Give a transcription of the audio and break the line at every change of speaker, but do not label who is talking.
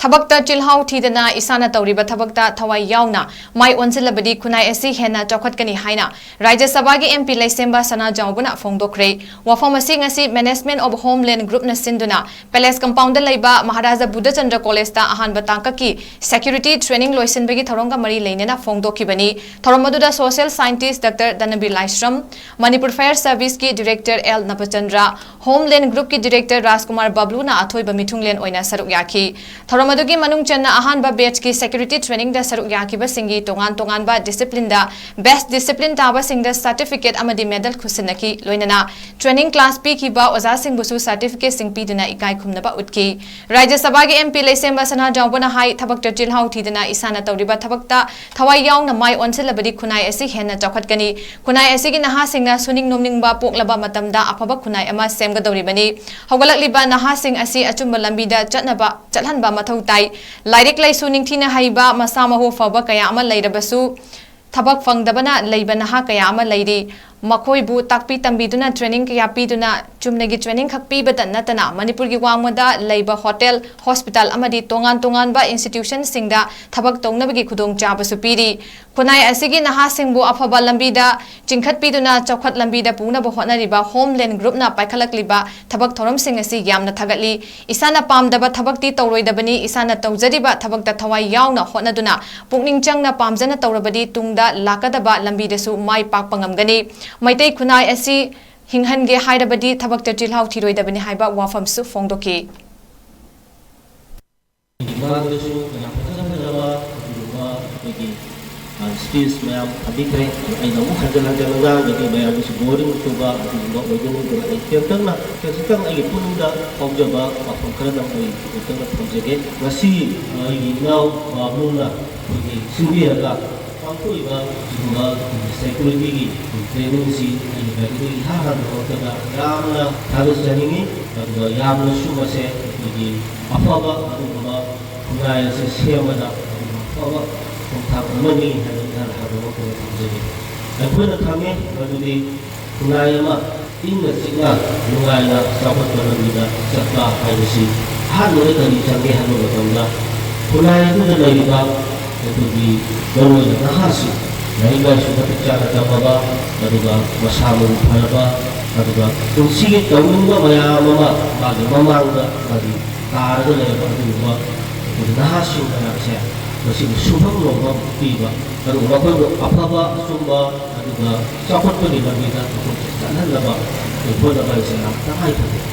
ꯊꯕꯛꯇ ꯆꯤꯜꯍꯥꯎ ꯊꯤꯗꯅ ꯏꯁꯥꯅ ꯇꯧꯔꯤꯕ ꯊꯕꯛꯇ ꯊꯋꯥꯏ ꯌꯥꯎꯅ ꯃꯥꯏ ꯑꯣꯟꯁꯤꯜꯂꯕꯗꯤ ꯈꯨꯟꯅꯥꯏ ꯑꯁꯤ ꯍꯦꯟꯅ ꯆꯥꯎꯈꯠꯀꯅꯤ ꯍꯥꯏꯅ ꯔꯥꯖ꯭ꯌ ꯁꯚꯥꯒꯤ MP ꯂꯩꯁꯦꯝꯕ ꯁꯅꯥꯖꯥꯎꯕꯅ ꯐꯣꯡꯗꯣꯛꯈ꯭ꯔꯦ꯫ ꯋꯥꯐꯝ ꯑꯁꯤ ꯉꯁꯤ ꯃꯦꯅꯦꯖꯃꯦꯟꯠ ꯑꯣꯐ ꯍꯣꯝꯂꯦꯟꯗ ꯒ꯭ꯔꯨꯞꯅ ꯁꯤꯟꯗꯨꯅ ꯄꯦꯂꯦꯁ ꯀꯝꯄꯥꯎꯟꯗ ꯂꯩꯕ ꯃꯍꯥꯔꯥꯖꯥ ꯕꯨꯙꯆꯟꯗ꯭ꯔ ꯀꯣꯂꯦꯖꯇ ꯑꯍꯥꯟꯕ ꯇꯥꯡꯀꯛꯀꯤ ꯁꯦꯀ꯭ꯌꯨꯔꯤꯇꯤ ꯇ꯭ꯔꯦꯅꯤꯡ ꯂꯣꯏꯁꯤꯟꯕꯒꯤ ꯊꯧꯔꯝꯒ ꯃꯔꯤ ꯂꯩꯅꯅ ꯐꯣꯡꯗꯣꯛꯈꯤꯕꯅꯤ꯫ ꯊꯧꯔꯝ ꯑꯗꯨꯗ social scientist doctor Dhanabir Manipur fire ꯁꯔꯚꯤꯁꯀꯤ ꯗꯤꯔꯦꯛꯇꯔ ꯅꯄꯆꯟꯗ꯭ꯔ, ꯍꯣꯝꯂꯦꯟꯗ ꯒ꯭ꯔꯨꯞꯀꯤ ꯗꯤꯔꯦꯛꯇꯔ ꯔꯥꯖꯀꯨꯃꯥꯔ ꯕꯕꯂꯨꯅ ꯑꯊꯣꯏꯕ ꯃꯤꯊꯨꯡꯂꯦꯟ ꯑꯣꯏꯅ ꯁꯔꯨꯛ ꯌꯥꯈꯤ꯫ ꯊꯧꯔꯝ ꯑꯗꯨꯒꯤ ꯃꯅꯨꯡ ꯆꯟꯅ ꯑꯍꯥꯟꯕ ꯕꯦꯆꯀꯤ ꯁꯦꯀ꯭ꯌꯨꯔꯤꯇꯤ ꯇ꯭ꯔꯦꯅꯤꯡꯗ ꯁꯔꯨꯛ ꯌꯥꯈꯤꯕꯁꯤꯡꯒꯤ ꯇꯣꯉꯥꯟ-ꯇꯣꯉꯥꯟꯕ ꯗꯤꯁꯤꯄ꯭ꯂꯤꯟꯗ ꯕꯦꯁꯠ ꯗꯤꯁꯤꯄ꯭ꯂꯤꯟ ꯇꯥꯕꯁꯤꯡꯗ ꯁꯔꯇꯤꯐꯤꯀꯦꯠ ꯑꯃꯗꯤ ꯃꯦꯗꯜ ꯈꯨꯠꯁꯤꯟꯅꯈꯤ꯫ ꯂꯣꯏꯅꯅ ꯇ꯭ꯔꯦꯅꯤꯡ ꯀ꯭ꯂꯥꯁ ꯄꯤꯈꯤꯕ ꯑꯣꯖꯥꯁꯤꯡꯕꯨꯁꯨ ꯁꯔꯇꯤꯐꯤꯀꯦꯠꯁꯤꯡ ꯄꯤꯗꯨꯅ ꯏꯀꯥꯏ ꯈꯨꯝꯅꯕ ꯎꯠꯈꯤ꯫ ꯔꯥꯖ꯭य ꯁꯚꯥꯒꯤ MP ꯂꯩꯁꯦꯝꯕ ꯁꯅꯥꯖꯥꯎꯕꯅ ꯍꯥꯏ ꯊꯕꯛꯇ ꯆꯤꯜꯍꯥꯎ ꯊꯤꯗꯅ ꯏꯁꯥꯅ ꯇꯧꯔꯤꯕ ꯊꯕꯛꯇ ꯊꯋꯥꯏ ꯌꯥꯎꯅ ꯃꯥꯏ ꯑꯣꯟꯁꯤꯜꯂꯕꯗꯤ ꯈꯨꯟꯅꯥꯏ ꯑꯁꯤ ꯍꯦꯟꯅ ꯆꯥꯎꯈꯠꯀꯅꯤ꯫ ꯈꯨꯟꯅꯥꯏ ꯑꯁꯤꯒꯤ ꯅꯍꯥꯁꯤꯡꯅ ꯁꯨꯅꯤꯡ ꯅꯣꯝꯅꯤꯡꯕ ꯄꯣꯛꯂꯕ ꯃꯇꯝꯗ ꯑꯐꯕ ꯈꯨꯟꯅꯥꯏ ꯑꯃ ꯁꯦꯝꯒꯗꯧꯔꯤꯕꯅꯤ꯫ ꯍꯧꯒꯠꯂꯛꯂꯤꯕ ꯅꯍꯥꯁꯤꯡ ꯑꯁꯤ ꯑꯆꯨꯝꯕ ꯂꯝꯕꯤꯗ ꯆꯠꯍꯟꯕ ꯃꯊꯧ ꯇꯥꯏ꯫ ꯂꯥꯏꯔꯤꯛ ꯂꯥꯏꯁꯨ ꯅꯤꯡꯊꯤꯅ ꯍꯩꯕ ꯃꯁꯥ ꯃꯍꯨ ꯐꯕ ꯀꯌꯥ ꯑꯃ ꯂꯩꯔꯕꯁꯨ ꯊꯕꯛ ꯐꯪꯗꯕꯅ ꯂꯩꯕ ꯅꯍꯥ ꯀꯌꯥ ꯑꯃ ꯂꯩꯔꯤ꯫ ꯃꯈꯣꯏꯕꯨ ꯇꯥꯛꯄꯤ ꯇꯝꯕꯤꯗꯨꯅ ꯇ꯭ꯔꯦꯅꯤꯡ ꯀꯌꯥ ꯄꯤꯗꯨꯅ ꯆꯨꯝꯅꯒꯤ ꯇ꯭ꯔꯦꯅꯤꯡ ꯈꯛ ꯄꯤꯕꯇ ꯅꯠꯇꯅ ꯃꯅꯤꯄꯨꯔꯒꯤ ꯋꯥꯡꯃꯗ ꯂꯩꯕ ꯍꯣꯇꯦꯜ, ꯍꯣꯁꯄꯤꯇꯥꯜ ꯑꯃꯗꯤ ꯇꯣꯉꯥꯟ-ꯇꯣꯉꯥꯟꯕ ꯏꯟꯁꯇꯤꯇ꯭ꯌꯨꯁꯟꯁꯤꯡꯗ ꯊꯕꯛ ꯇꯧꯅꯕꯒꯤ ꯈꯨꯗꯣꯡꯆꯥꯕꯁꯨ ꯄꯤꯔꯤ꯫ ꯈꯨꯟꯅꯥꯏ ꯑꯁꯤꯒꯤ ꯅꯍꯥꯁꯤꯡꯕꯨ ꯑꯐꯕ ꯂꯝꯕꯤꯗ ꯆꯤꯡꯈꯠꯄꯤꯗꯨꯅ ꯆꯥꯎꯈꯠ ꯂꯝꯕꯤꯗ ꯄꯨꯅꯕ ꯍꯣꯠꯅꯔꯤꯕ ꯍꯣꯝꯂꯦꯟꯗ ꯒ꯭ꯔꯨꯞꯅ ꯄꯥꯏꯈꯠꯂꯛꯂꯤꯕ ꯊꯕꯛ ꯊꯧꯔꯝꯁꯤꯡ ꯑꯁꯤ ꯌꯥꯝꯅ ꯊꯥꯒꯠꯂꯤ꯫ ꯏꯁꯥꯅ ꯄꯥꯝꯗꯕ ꯊꯕꯛꯇꯤ ꯇꯧꯔꯣꯏꯗꯕꯅꯤ꯫ ꯏꯁꯥꯅ ꯇꯧꯖꯔꯤꯕ ꯊꯕꯛꯇ ꯊꯋꯥꯏ ꯌꯥꯎꯅ ꯍꯣꯠꯅꯗꯨꯅ ꯄꯨꯛꯅꯤꯡ ꯆꯪꯅ ꯄꯥꯝꯖꯅ ꯇꯧꯔꯕꯗꯤ ꯇꯨꯡꯗ ꯂꯥꯛꯀꯗꯕ ꯂꯝꯕꯤꯗꯁꯨ ꯃꯥꯏ ꯄꯥꯛꯄ ꯉꯝꯒꯅꯤ꯫ ꯃꯩꯇꯩ ꯈꯨꯟꯅꯥꯏ ꯑꯁꯤ ꯍꯤꯡꯍꯟꯒꯦ ꯍꯥꯏꯔꯕꯗꯤ ꯊꯕꯛꯇ ꯆꯤꯜꯍꯥꯎ ꯊꯤꯔꯣꯏꯗꯕꯅꯤ ꯍꯥꯏꯕ ꯋꯥꯐꯝꯁꯨ ꯐꯣꯡꯗꯣꯛꯈꯤ꯫
स्पीच मैम अभिक्रे हजल हजल बोरिंग तुबा केतंगना केतंग आई पुनुदा पौजबा वाफम खरदम आई केतंग पौजगे वसी इनाव बाबुना सिंबियागा पांकुइबा जुमा सेक्युरिटी की ट्रेनिंग सी बेगुई हाहा होतगा यामना थागस जानिंगी अदुगा यामना सुमसे अफबा अदुगा खुनाय से सेमना अफबा ꯊꯥꯛ ꯑꯃꯅꯤ ꯍꯥꯏꯅ ꯊꯝꯖꯒꯦ꯫ ꯑꯩꯈꯣꯏꯅ ꯈꯪꯉꯦ ꯃꯗꯨꯗꯤ ꯈꯨꯟꯅꯥꯏ ꯑꯃ ꯏꯪꯅ ꯆꯤꯛꯅ ꯅꯨꯡꯉꯥꯏꯅ ꯆꯥꯎꯈꯠꯄ ꯂꯝꯕꯤꯗ ꯆꯠꯄ ꯍꯥꯏꯕꯁꯤ ꯑꯍꯥꯟꯕꯗ ꯀꯔꯤ ꯆꯪꯒꯦ ꯍꯥꯏꯕ ꯃꯇꯝꯗ ꯈꯨꯟꯅꯥꯏ ꯑꯗꯨꯗ ꯂꯩꯔꯤꯕ ꯑꯩꯈꯣꯏꯒꯤ ꯃꯔꯨꯑꯣꯏꯅ ꯅꯍꯥꯁꯤꯡ ꯂꯥꯏꯔꯤꯛ ꯂꯥꯏꯁꯨ ꯃꯇꯤꯛ ꯆꯥꯅ ꯇꯝꯃꯕ ꯑꯗꯨꯒ ꯃꯁꯥ ꯃꯎ ꯐꯔꯕ ꯑꯗꯨꯒ ꯄꯨꯟꯁꯤꯒꯤ ꯇꯧꯅꯤꯡꯕ ꯃꯌꯥꯝ ꯑꯃ ꯃꯥꯒꯤ ꯃꯃꯥꯡꯗ ꯃꯥꯒꯤ ꯇꯥꯔꯒ ꯂꯩꯔꯕ ꯑꯗꯨꯒꯨꯝꯕ ꯑꯩꯈꯣꯏꯒꯤ ꯅꯍꯥꯁꯤꯡ ꯃꯌꯥꯝꯁꯦ ꯃꯁꯤꯕꯨ ꯁꯨꯐꯝ ꯅꯣꯝꯐꯝ ꯄꯤꯕ ꯑꯗꯨꯒ ꯃꯈꯣꯏꯕꯨ ꯑꯐꯕ ꯑꯆꯨꯝꯕ ꯑꯗꯨꯒ ꯆꯥꯎꯈꯠꯄꯒꯤ ꯂꯝꯕꯤꯗ ꯆꯠꯍꯟꯅꯕ ꯍꯣꯠꯅꯕ ꯍꯥꯏꯕꯁꯤ ꯌꯥꯝ ꯇꯉꯥꯏꯐꯗꯦ꯫